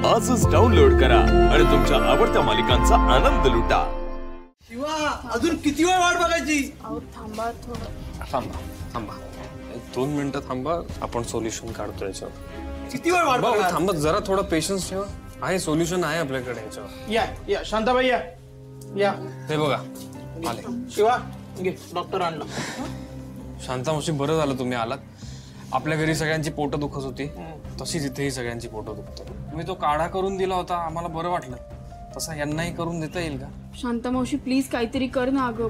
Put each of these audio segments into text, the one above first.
आजच डाउनलोड करा आणि तुमच्या आवडत्या मालिकांचा आनंद लुटा। शिवा, अजून किती वेळ वाट बघायची? थांबा थोडं। थांबा 2 मिनिटं थांबा, आपण सोल्युशन काढतो याच्यावर। किती वेळ वाट बघणार? थांबा जरा थोडा पेशन्स ठेवा, आहे सोल्युशन आहे आपल्याकडे याच्यावर। या शांताबाई या हे बघा आले। शिवा घे, डॉक्टर आणला। शांता मावशी, बरं झालं तुम्ही आलात। आपल्या घरी सगळ्यांची पोट दुखत होती, तशीच इथेही सगळ्यांची पोट दुखत। तुम्ही तो काढा करून दिला होता, आम्हाला बरं वाटलं। तसा यांनाही करून देता येईल का? शांता मावशी प्लीज काहीतरी कर ना अगं,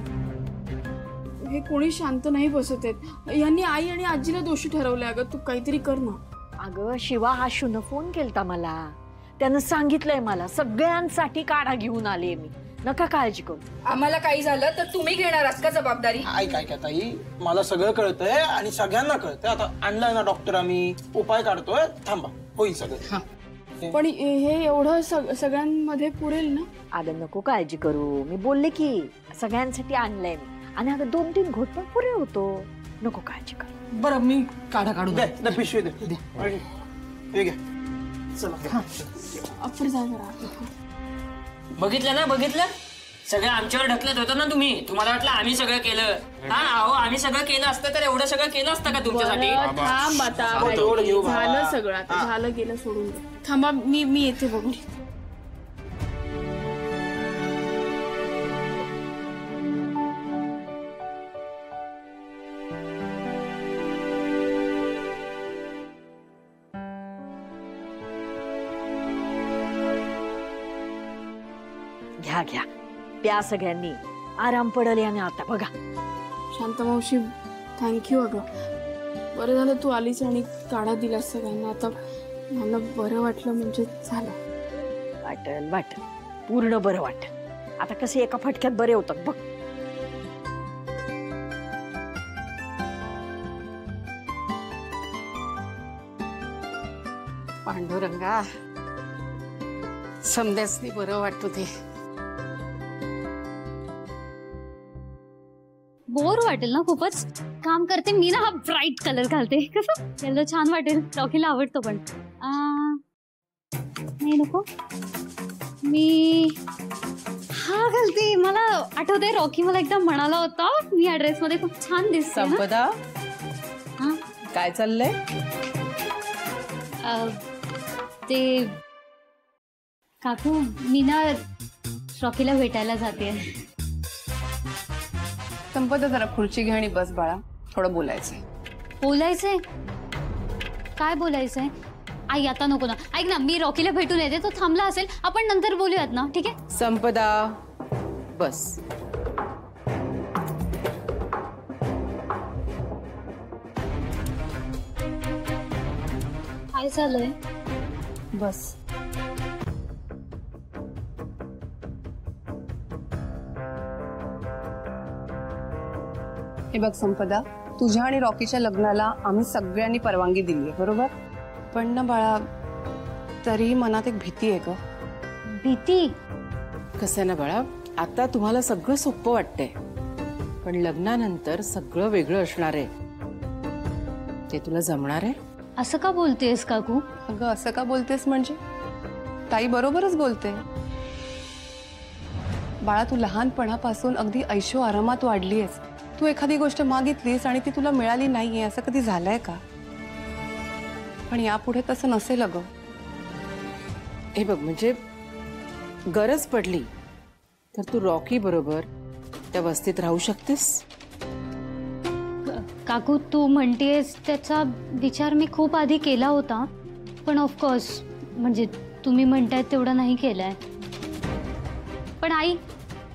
हे कोणी शांत नाही बसत आहेत। यांनी आई आणि आजीला दोषी ठरवले। अगं तू काहीतरी कर ना। अगं शिवा, हा शुन फोन केलता मला, त्यानं सांगितलंय मला सगळ्यांसाठी काढा घेऊन आले मी, नका काळजी करू। आम्हाला काही झालं तर तुम्ही घेणार आहात का जबाबदारी? काय ताई, मला सगळं कळतंय आणि सगळ्यांना कळतंय। आता आणलाय ना डॉक्टर, आम्ही उपाय काढतोय, थांबा होईल सगळं। पण हे एवढं सगळ्यांमध्ये पुरेल ना? अगं नको काळजी करू, मी बोलले की सगळ्यांसाठी आणलंय मी, आणि अगं 2-3 घोट पण पुरे होतो, नको काळजी कर। बरं मी काढा काढू दे, पिशवी दे। हे घे, चला आपण जा जरा। बघितलं ना, बघितलं सगळं आमच्यावर ढकलत होतं ना तुम्ही। तुम्हाला वाटलं आम्ही सगळं केलं? हा अहो, आम्ही सगळं केलं असतं तर एवढं सगळं केलं असतं का तुमच्यासाठी? थांब आता, झालं सगळं, आता झालं गेलं, सोडून दे। थांबा, मी येते बघून। घ्या प्या सगळ्यांनी, आराम पडल याने आता बघा। शांता मावशी थँक्यू अगं, बरं झालं तू आलीस आणि काढा दिलास सगळ्यांना। आता मला बरं वाटलं, म्हणजे झालं। वाटल पूर्ण बरं वाटल। आता कसे एका फटक्यात बरे होतात बघ। पांडुरंगा, समद्यासनी बरं वाटू दे। बोर वाटेल ना खूपच, काम करते मी ना, हा ब्राईट कलर घालते, कसं येलो छान वाटेल, रॉकीला आवडतो। पण नाही नको, मी हा घालते। मला आठवतंय रॉकी मला एकदा म्हणाला होता, मी या ड्रेस मध्ये खूप छान दिसते। संपदा, काय चाललंय? ते काकू, मी ना रॉकीला भेटायला जाते। संपदा, जरा खुर्ची घे आणि बस बाळा, थोडं बोलायचंय। बोलायचंय? काय बोलायचंय? आई आता नको ना, ऐक ना, मी रॉकीला भेटून येते, तो थांबला असेल, आपण नंतर बोलूयात ना, ठीक आहे? संपदा बस। काय झालंय? बस। हे बघ संपदा, तुझ्या आणि रॉकीच्या लग्नाला आम्ही सगळ्यांनी परवानगी दिली आहे, बरोबर? पण ना बाळा, तरी मनात एक भीती आहे ग। भीती? कसं ना बाळा, आता तुम्हाला सगळं सोपं वाटतंय, पण लग्नानंतर सगळं वेगळं असणार आहे। ते तुला जमणार आहे? असं का बोलतेस काकू? अगं असं का बोलतेस म्हणजे? ताई बरोबरच बोलते बाळा। तू लहानपणापासून अगदी ऐशो आरामात वाढलीयस। तू एखादी गोष्ट मागितलीस आणि ती तुला मिळाली नाहीये, असं कधी झालंय का? पण यापुढे तसं नसेल अगं। हे बघ, म्हणजे गरज पडली तर तू रॉकी बरोबर त्या वस्तीत राहू शकतेस। काकू, तू म्हणतेस त्याचा विचार मी खूप आधी केला होता, पण ऑफकोर्स म्हणजे तुम्ही म्हणताय तेवढा नाही केलाय। पण आई,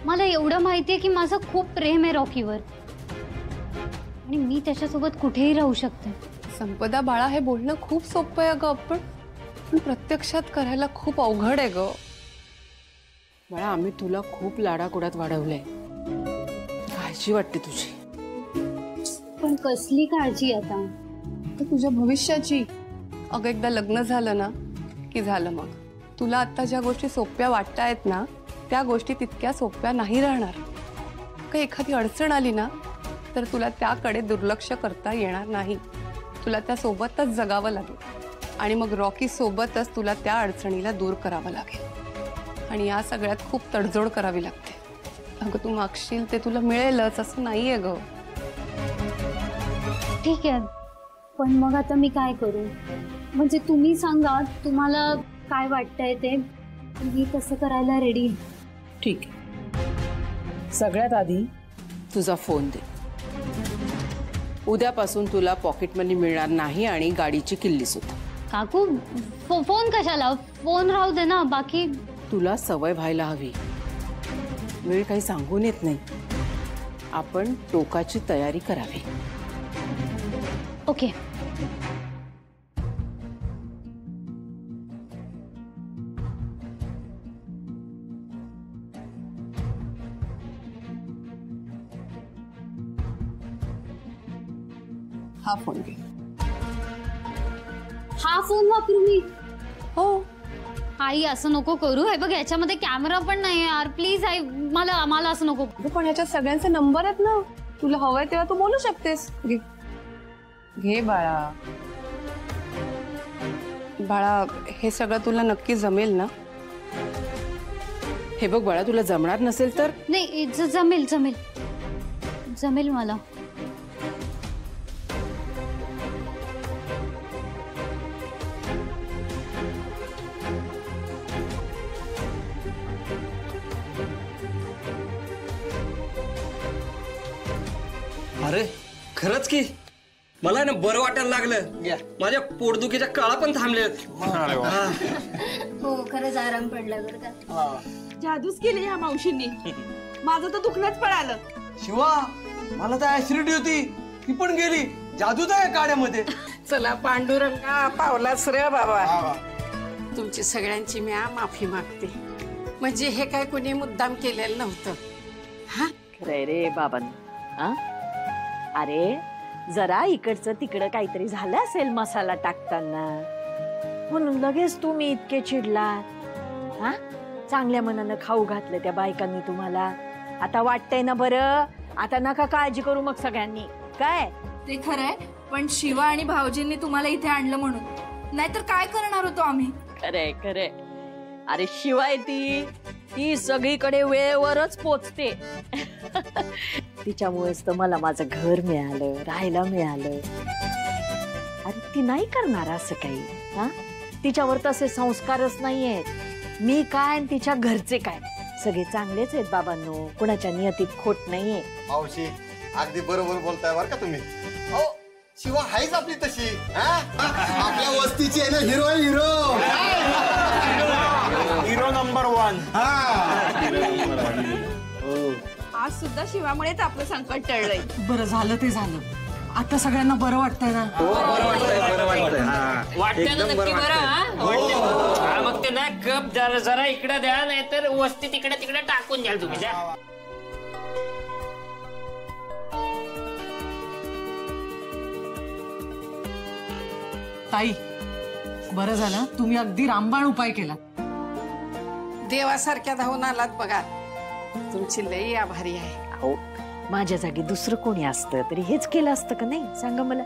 मला एवढं माहितीये की माझं खूप प्रेम आहे रॉकीवर, आणि मी त्याच्यासोबत कुठेही राहू शकते। संपदा बाळा, हे बोलणं खूप सोपं आहे अगं, पण प्रत्यक्षात करायला खूप अवघड आहे ग। बाळा, आम्ही तुला खूप लाडाकोडात वाढवलंय, काळजी वाटते तुझी। पण कसली काळजी आता? तुझ्या भविष्याची। अगं एकदा लग्न झालं ना की झालं, मग तुला आता ज्या गोष्टी सोप्या वाटतायत ना, त्या गोष्टी तितक्या सोप्या नाही राहणार। काही एखादी अडचण आली ना तर तुला त्याकडे दुर्लक्ष करता येणार नाही, तुला त्या सोबतच जगावं लागेल। आणि मग रॉकी सोबतच तुला त्या अडचणीला दूर करावं लागेल आणि या सगळ्यात खूप तडजोड करावी लागते. अगं तू मागशील ते तुला मिळेलच असं नाहीये ग. ठीक आहे, पण मग आता मी काय करू? म्हणजे तुम्ही सांगा तुम्हाला काय वाटतंय ते, मी कसं करायला रेडी. ठीक आहे, सगळ्यात आधी तुझा फोन दे. उद्यापासून तुला पॉकेट मनी मिळणार नाही आणि गाडीची किल्ली सुद्धा. काकू फोन कशाला? फोन राहू दे ना. बाकी तुला सवय व्हायला हवी. वेळ काही सांगून येत नाही. आपण टोकाची तयारी करावी. ओके. हा फोन घे. हा फोन वापरू मी? हो. आई असं नको करू. हे बघ याच्यामध्ये कॅमेरा पण नाही यार. प्लीज आई, मला असं नको. पण ह्याच्यात सगळ्यांचे नंबर आहेत ना. तुला हवंय तेव्हा तू बोलू शकतेस. घे बाळा. बाळा हे सगळं तुला नक्की जमेल ना? हे बघ बाळा, तुला जमणार नसेल तर नाही. जमेल जमेल जमेल मला. अरे खरंच की मला ना बरं वाटायला लागलं. माझ्या पोटदुखीच्या काळा पण थांबलेत. हो खरंच आराम पडला बरं का. जादूच केली ह्या मावशींनी. माझं तर दुखणंच पळालं. शिवा, मला तर ऍसिडिटी होती, ती पण गेली. जादूच आहे काड्यामध्ये. चला पांडुरंगा, पावलाच रे बाबा. तुमची सगळ्यांची मी माफी मागते. म्हणजे हे काय कोणी मुद्दाम केलेलं नव्हतं. हा खरंय रे बाबांना. अरे जरा इकडचं तिकडं काहीतरी झालं असेल मसाला टाकताना, म्हणून लगेच तुम्ही इतके चिडला. हा चांगल्या मनानं खाऊ घातलं त्या बायकांनी तुम्हाला. आता वाटतंय ना बरं? आता नका काळजी करू मग सगळ्यांनी. काय ते खरंय, पण शिवा आणि भाऊजींनी तुम्हाला इथे आणलं म्हणून, नाहीतर काय करणार होतो आम्ही. खरंय खरंय. अरे शिवाय ती सगळीकडे वेळेवरच पोचते. तिच्यामुळेच तर मला माझं घर मिळालं, राहायला मिळालं. अरे ती नाही करणार असं काही. हा तिच्यावर तसे संस्कारच नाहीयेत. मी काय आणि तिच्या घरचे काय सगळे चांगलेच आहेत बाबांनो. कुणाच्या नियतीत खोट नाहीये. मावशी अगदी बरोबर बोलताय बर का तुम्ही. हो शिवा हायच आपली तशी. आपल्या वस्तीची आहे ना हिरो. Hero number 1. आज सुद्धा शिवामुळेच आपलं संकट टळलंय. बरं झालं ते झालं. आता सगळ्यांना बरं वाटतंय ना? वाटतंय ना नक्की बरं. मग ते ना कप जरा इकडे द्या, नाहीतर वस्ती तिकडे तिकडे टाकून द्याल तुम्ही. द्या. ताई बरं झालं तुम्ही अगदी रामबाण उपाय केला. देवासारख्या धावून आलात बघा. तुमची लई आभारी आहे. माझ्या जागी दुसरं कोणी असतं तरी हेच केलं असतं का नाही? सांगा मला.